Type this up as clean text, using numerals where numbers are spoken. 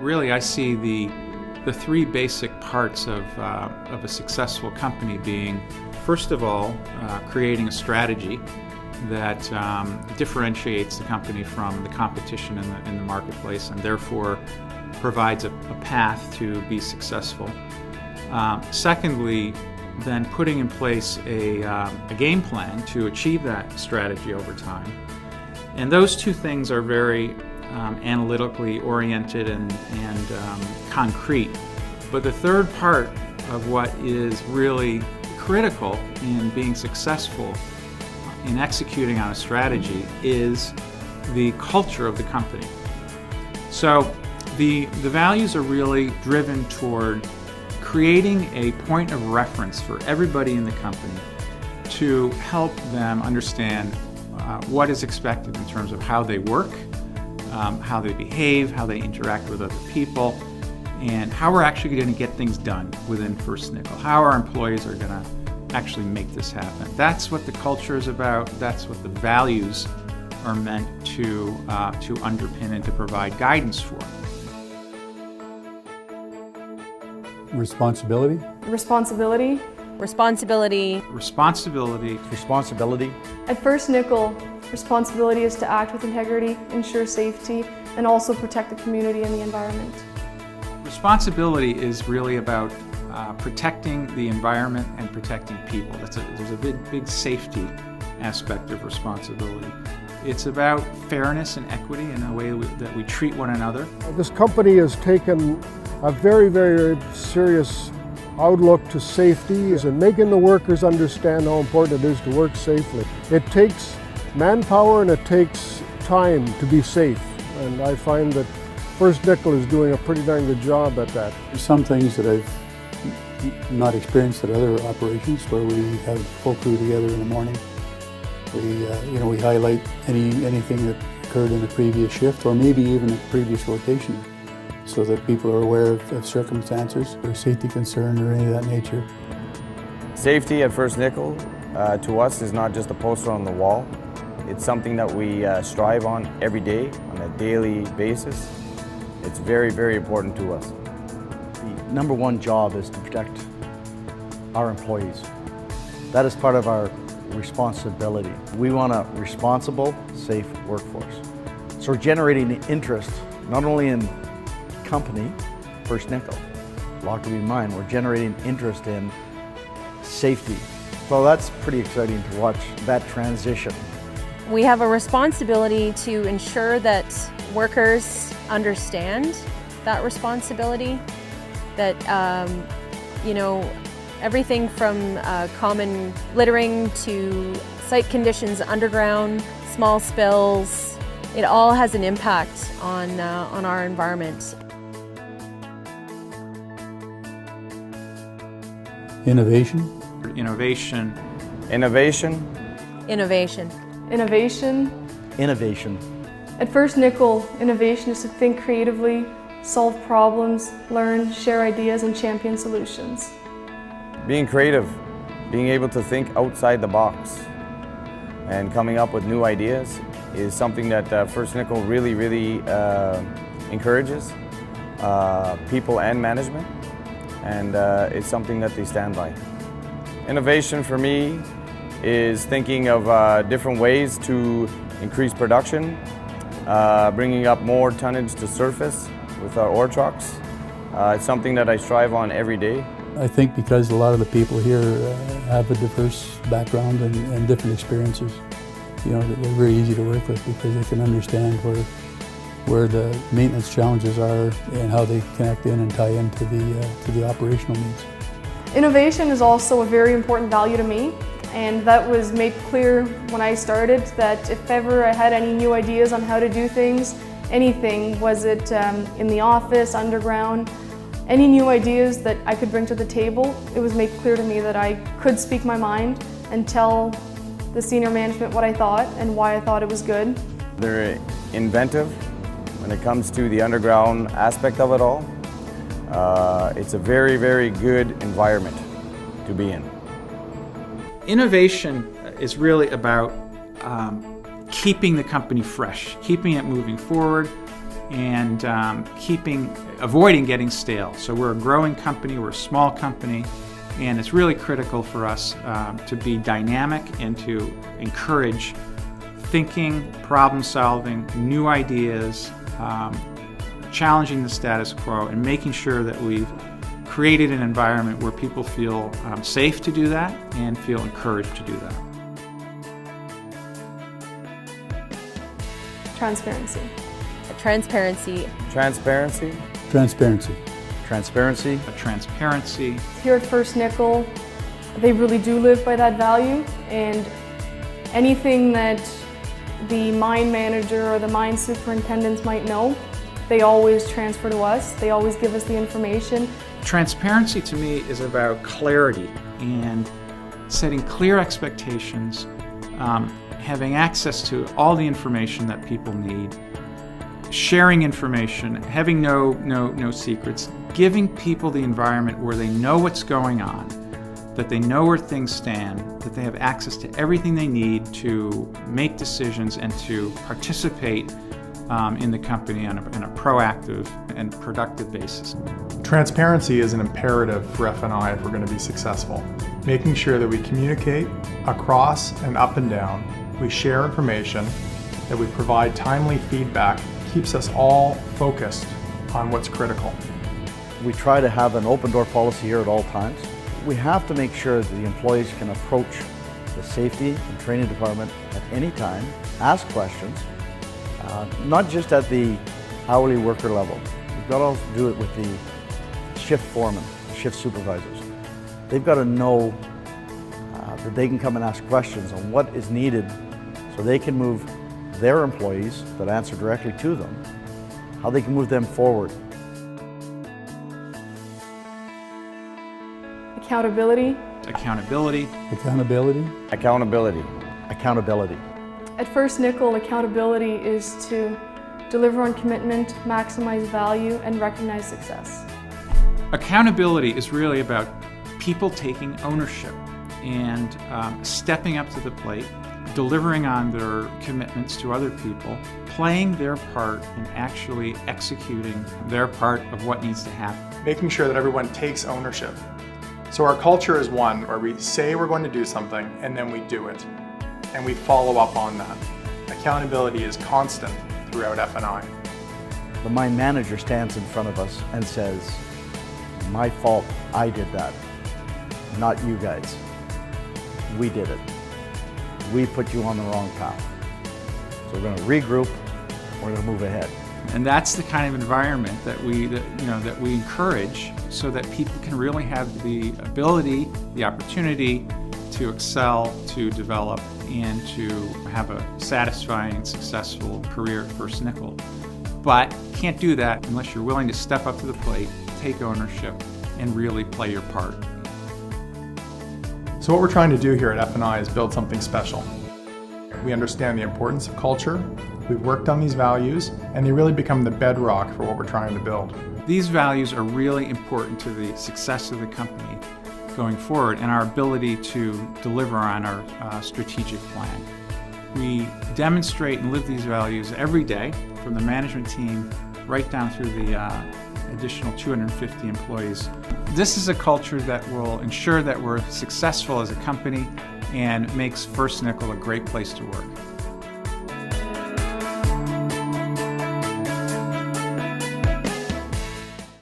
Really, I see the three basic parts of a successful company being, first of all, creating a strategy that differentiates the company from the competition in the marketplace and therefore provides a path to be successful. Secondly, then putting in place a game plan to achieve that strategy over time. And those two things are very analytically oriented and concrete. But the third part of what is really critical in being successful in executing on a strategy is the culture of the company. So the values are really driven toward creating a point of reference for everybody in the company to help them understand what is expected in terms of how they work, how they behave, how they interact with other people, and how we're actually going to get things done within First Nickel, how our employees are going to actually make this happen. That's what the culture is about. That's what the values are meant to underpin and to provide guidance for. Responsibility. Responsibility. Responsibility. Responsibility. Responsibility. At First Nickel, responsibility is to act with integrity, ensure safety, and also protect the community and the environment. Responsibility is really about protecting the environment and protecting people. There's a big safety aspect of responsibility. It's about fairness and equity in the way that we treat one another. This company has taken a very, very serious outlook to safety and making the workers understand how important it is to work safely. It takes manpower and it takes time to be safe, and I find that First Nickel is doing a pretty darn good job at that. Some things that I've not experienced at other operations where we have a full crew together in the morning. We highlight anything that occurred in the previous shift or maybe even a previous rotation so that people are aware of circumstances or safety concern or any of that nature. Safety at First Nickel to us is not just a poster on the wall. It's something that we strive on every day, on a daily basis. It's very, very important to us. The number one job is to protect our employees. That is part of our responsibility. We want a responsible, safe workforce. So we're generating interest not only in company, First Nickel, Lockerbie Mine, we're generating interest in safety. So that's pretty exciting to watch that transition. We have a responsibility to ensure that workers understand that responsibility, that everything from common littering to site conditions underground, small spills, it all has an impact on our environment. Innovation. Innovation. Innovation. Innovation. Innovation. Innovation. At First Nickel, innovation is to think creatively, solve problems, learn, share ideas, and champion solutions. Being creative, being able to think outside the box and coming up with new ideas is something that First Nickel really encourages people and management, and it's something that they stand by. Innovation for me is thinking of different ways to increase production, bringing up more tonnage to surface with our ore trucks. It's something that I strive on every day. I think because a lot of the people here have a diverse background and different experiences, that they're very easy to work with because they can understand where the maintenance challenges are and how they connect in and tie into the operational needs. Innovation is also a very important value to me, and that was made clear when I started, that if ever I had any new ideas on how to do things, anything, was it in the office, underground, any new ideas that I could bring to the table, it was made clear to me that I could speak my mind and tell the senior management what I thought and why I thought it was good. They're inventive when it comes to the underground aspect of it all. It's a very, very good environment to be in. Innovation is really about keeping the company fresh, keeping it moving forward, and avoiding getting stale. So we're a growing company, we're a small company, and it's really critical for us to be dynamic and to encourage thinking, problem solving, new ideas, challenging the status quo, and making sure that we've created an environment where people feel safe to do that and feel encouraged to do that. Transparency. Transparency. Transparency. Transparency. Transparency. Transparency. Here at First Nickel, they really do live by that value, and anything that the mine manager or the mine superintendents might know, they always transfer to us. They always give us the information. Transparency to me is about clarity and setting clear expectations, having access to all the information that people need, sharing information, having no secrets, giving people the environment where they know what's going on, that they know where things stand, that they have access to everything they need to make decisions and to participate in the company on a proactive and productive basis. Transparency is an imperative for FNI if we're going to be successful. Making sure that we communicate across and up and down, we share information, that we provide timely feedback, keeps us all focused on what's critical. We try to have an open door policy here at all times. We have to make sure that the employees can approach the safety and training department at any time, ask questions, not just at the hourly worker level. We've got to also do it with the shift foremen, the shift supervisors. They've got to know that they can come and ask questions on what is needed so they can move their employees that answer directly to them, how they can move them forward. Accountability. Accountability. Accountability. Accountability. Accountability. At First Nickel, accountability is to deliver on commitment, maximize value, and recognize success. Accountability is really about people taking ownership and stepping up to the plate, delivering on their commitments to other people, playing their part in actually executing their part of what needs to happen. Making sure that everyone takes ownership. So our culture is one where we say we're going to do something and then we do it. And we follow up on that. Accountability is constant throughout FNI. The mine manager stands in front of us and says, "My fault, I did that, not you guys. We did it. We put you on the wrong path. So we're going to regroup, we're going to move ahead." And that's the kind of environment that we encourage, so that people can really have the ability, the opportunity to excel, to develop, and to have a satisfying, successful career at First Nickel. But can't do that unless you're willing to step up to the plate, take ownership, and really play your part. So what we're trying to do here at FNI is build something special. We understand the importance of culture, we've worked on these values, and they really become the bedrock for what we're trying to build. These values are really important to the success of the company going forward and our ability to deliver on our strategic plan. We demonstrate and live these values every day, from the management team right down through the additional 250 employees. This is a culture that will ensure that we're successful as a company and makes First Nickel a great place to work.